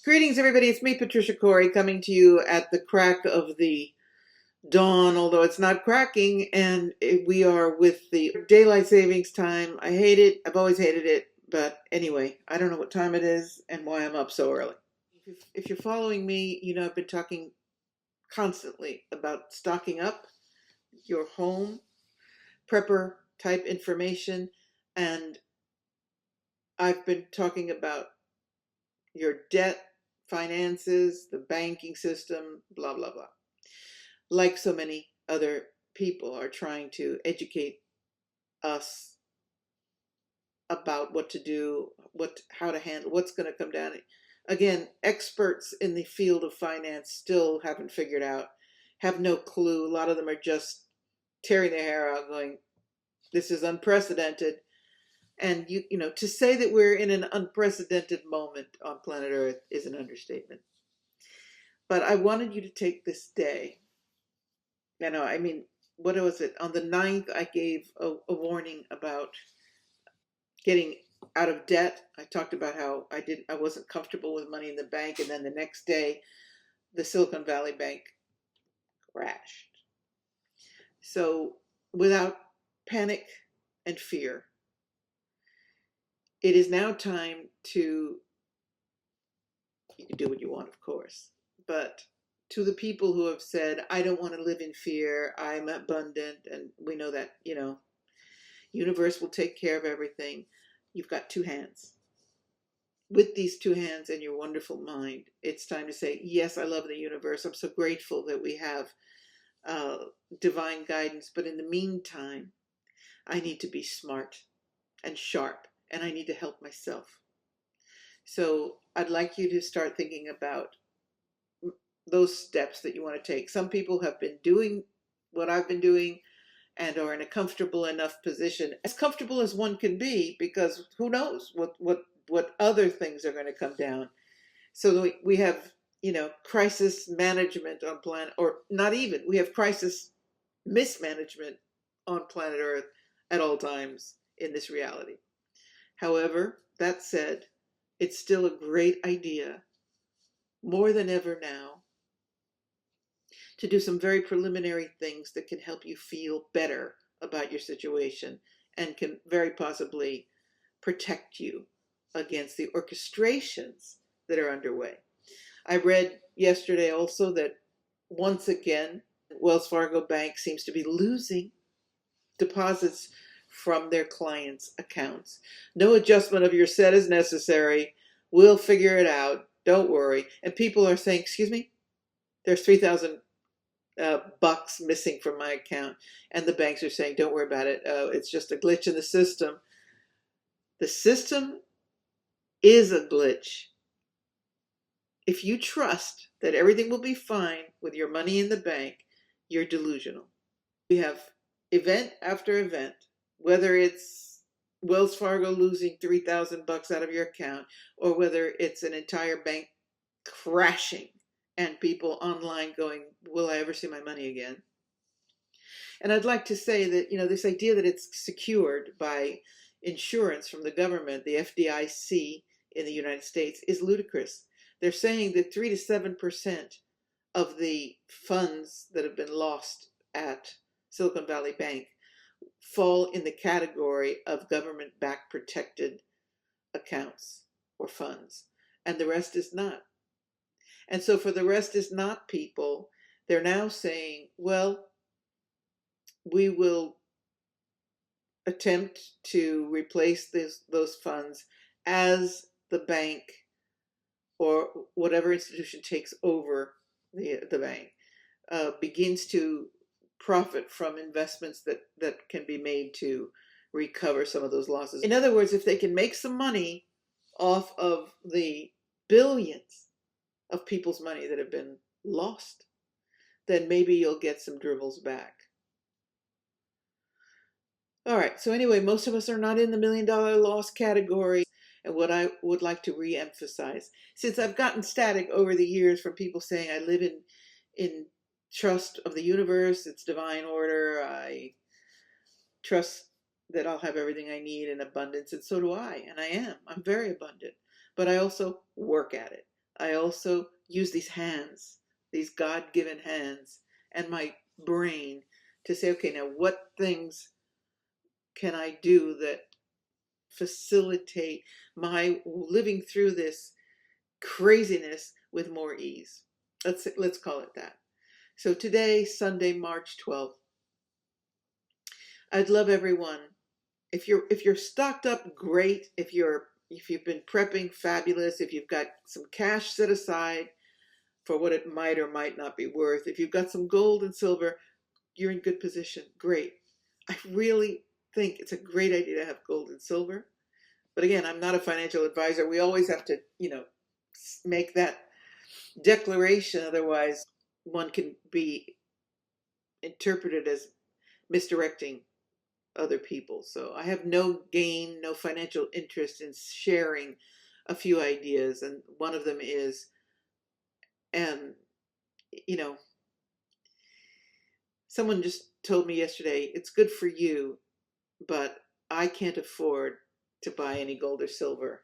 Greetings, everybody. It's me, Patricia Cori, coming to you at the crack of the dawn, although it's not cracking, and we are with the daylight savings time. I hate it. I've always hated it. But anyway, I don't know what time it is and why I'm up so early. If you're following me, you know I've been talking constantly about stocking up your home, prepper type information, and I've been talking about your debt, finances, the banking system, blah, blah, blah. Like so many other people are trying to educate us about what to do, how to handle, what's going to come down. Again, experts in the field of finance still haven't figured out, have no clue. A lot of them are just tearing their hair out going, this is unprecedented. And you know, to say that we're in an unprecedented moment on planet Earth is an understatement. But I wanted you to take this day. I mean, what was it? On the 9th, I gave a warning about getting out of debt. I talked about how I wasn't comfortable with money in the bank, and then the next day, the Silicon Valley Bank crashed. So, without panic and fear, it is now time to, you can do what you want, of course, but to the people who have said, I don't want to live in fear, I'm abundant, and we know that, universe will take care of everything. You've got two hands. With these two hands and your wonderful mind, it's time to say, yes, I love the universe. I'm so grateful that we have divine guidance. But in the meantime, I need to be smart and sharp, and I need to help myself. So I'd like you to start thinking about those steps that you want to take. Some people have been doing what I've been doing and are in a comfortable enough position, as comfortable as one can be, because who knows what other things are going to come down. So we have, crisis management on planet, or not even, we have crisis mismanagement on planet Earth at all times in this reality. However, that said, it's still a great idea, more than ever now, to do some very preliminary things that can help you feel better about your situation and can very possibly protect you against the orchestrations that are underway. I read yesterday also that once again, Wells Fargo Bank seems to be losing deposits from their clients' accounts. No adjustment of your set is necessary. We'll figure it out. Don't worry. And people are saying, excuse me, there's 3,000 bucks missing from my account. And the banks are saying, don't worry about it. It's just a glitch in the system. The system is a glitch. If you trust that everything will be fine with your money in the bank, you're delusional. We have event after event, whether it's Wells Fargo losing 3,000 bucks out of your account, or whether it's an entire bank crashing and people online going, will I ever see my money again? And I'd like to say that, this idea that it's secured by insurance from the government, the FDIC in the United States, is ludicrous. They're saying that 3 to 7% of the funds that have been lost at Silicon Valley Bank fall in the category of government-backed protected accounts or funds, and the rest is not. And so for the rest is not people, they're now saying, well, we will attempt to replace those funds as the bank or whatever institution takes over the bank begins to profit from investments that can be made to recover some of those losses. In other words, if they can make some money off of the billions of people's money that have been lost, then maybe you'll get some dribbles back. All right, so anyway, most of us are not in the $1 million loss category. And what I would like to re-emphasize, since I've gotten static over the years from people saying I live in trust of the universe, it's divine order, I trust that I'll have everything I need in abundance, and so do I, and I am. I'm very abundant, but I also work at it. I also use these hands, these God-given hands, and my brain to say, okay, now what things can I do that facilitate my living through this craziness with more ease? Let's call it that. So today, Sunday, March 12th, I'd love everyone. If you're stocked up, great. If you've been prepping, fabulous. If you've got some cash set aside for what it might or might not be worth. If you've got some gold and silver, you're in good position. Great. I really think it's a great idea to have gold and silver. But again, I'm not a financial advisor. We always have to, make that declaration. Otherwise, one can be interpreted as misdirecting other people. So I have no gain, no financial interest in sharing a few ideas. And one of them is, and, someone just told me yesterday, it's good for you, but I can't afford to buy any gold or silver.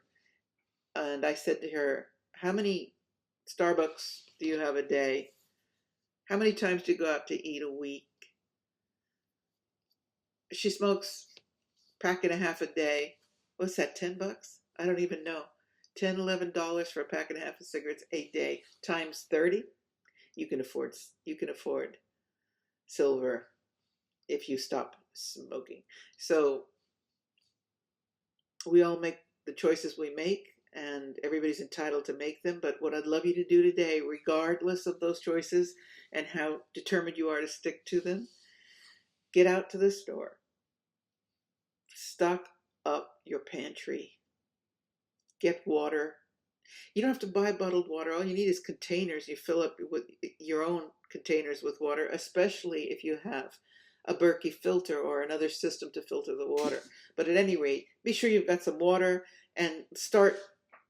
And I said to her, how many Starbucks do you have a day? How many times do you go out to eat a week? She smokes a pack and a half a day. What's that, $10? I don't even know. $10, $11 for a pack and a half of cigarettes a day times 30. You can afford silver if you stop smoking. So we all make the choices we make, and everybody's entitled to make them. But what I'd love you to do today, regardless of those choices and how determined you are to stick to them, get out to the store. Stock up your pantry. Get water. You don't have to buy bottled water. All you need is containers. You fill up with your own containers with water, especially if you have a Berkey filter or another system to filter the water. But at any rate, be sure you've got some water and start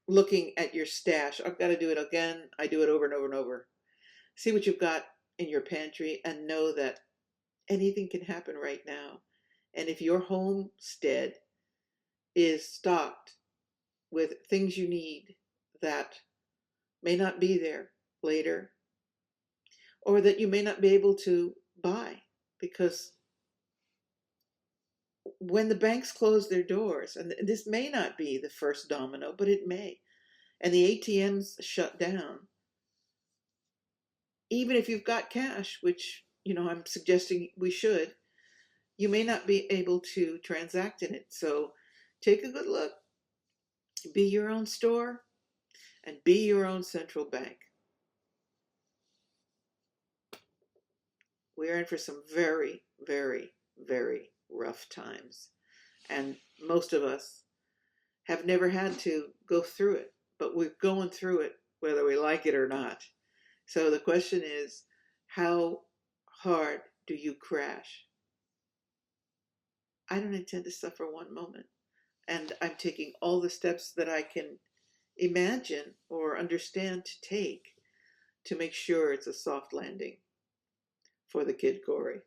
looking at your stash. I've got to do it again. I do it over and over and over. See what you've got in your pantry and know that anything can happen right now. And if your homestead is stocked with things you need that may not be there later, or that you may not be able to buy, because when the banks close their doors, and this may not be the first domino, but it may, and the ATMs shut down, even if you've got cash, which, I'm suggesting we should, you may not be able to transact in it. So take a good look. Be your own store and be your own central bank. We are in for some very, very, very rough times. And most of us have never had to go through it, but we're going through it whether we like it or not. So the question is, how hard do you crash? I don't intend to suffer one moment. And I'm taking all the steps that I can imagine or understand to take to make sure it's a soft landing for the kid Cori.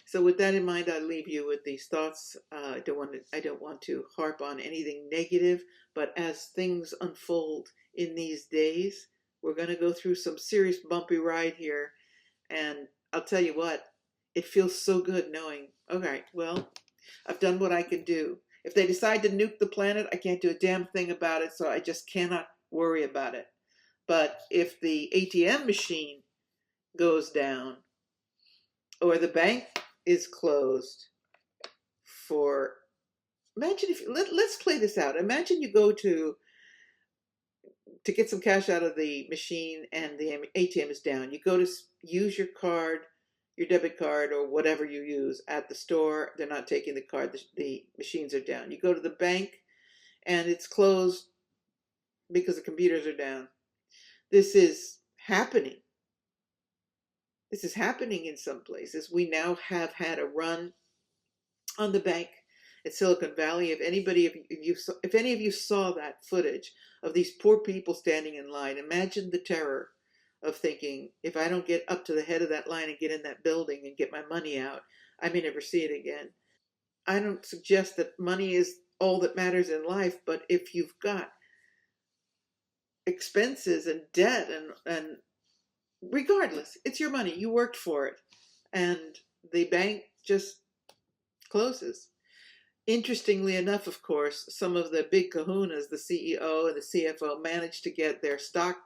So with that in mind, I leave you with these thoughts. I don't want to harp on anything negative, but as things unfold in these days, we're going to go through some serious bumpy ride here. And I'll tell you what, it feels so good knowing, okay, well, I've done what I can do. If they decide to nuke the planet, I can't do a damn thing about it, so I just cannot worry about it. But if the ATM machine goes down, or the bank is closed for, imagine if, let's play this out. Imagine you go to get some cash out of the machine and the ATM is down. You go to use your card, your debit card, or whatever you use at the store. They're not taking the card. The machines are down. You go to the bank and it's closed because the computers are down. This is happening. This is happening in some places. We now have had a run on the bank at Silicon Valley. If any of you saw that footage of these poor people standing in line, imagine the terror of thinking, if I don't get up to the head of that line and get in that building and get my money out, I may never see it again. I don't suggest that money is all that matters in life, but if you've got expenses and debt, and regardless, it's your money. You worked for it. And the bank just closes. Interestingly enough, of course, some of the big kahunas, the CEO and the CFO, managed to get their stock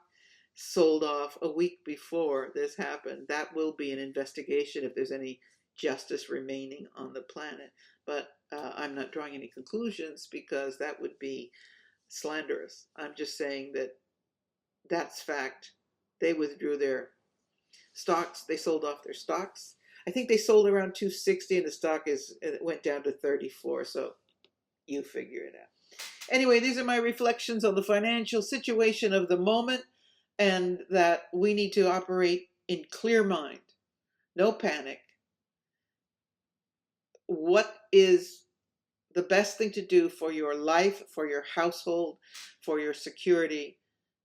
sold off a week before this happened. That will be an investigation if there's any justice remaining on the planet. But I'm not drawing any conclusions because that would be slanderous. I'm just saying that that's fact. They withdrew their stocks. They sold off their stocks. I think they sold around 260 and the stock it went down to 34. So you figure it out. Anyway, these are my reflections on the financial situation of the moment, and that we need to operate in clear mind, no panic. What is the best thing to do for your life, for your household, for your security,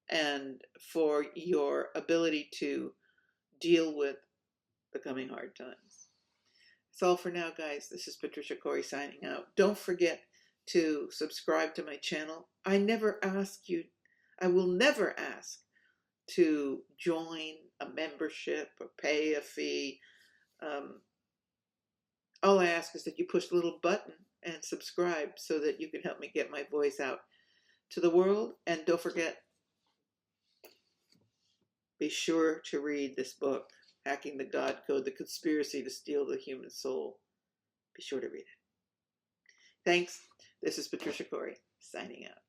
and for your ability to deal with the coming hard times? That's all for now, guys. This is Patricia Cori signing out. Don't forget to subscribe to my channel. I will never ask to join a membership or pay a fee. All I ask is that you push the little button and subscribe so that you can help me get my voice out to the world. And don't forget, be sure to read this book, Hacking the God Code, The Conspiracy to Steal the Human Soul. Be sure to read it. Thanks. This is Patricia Cori, signing out.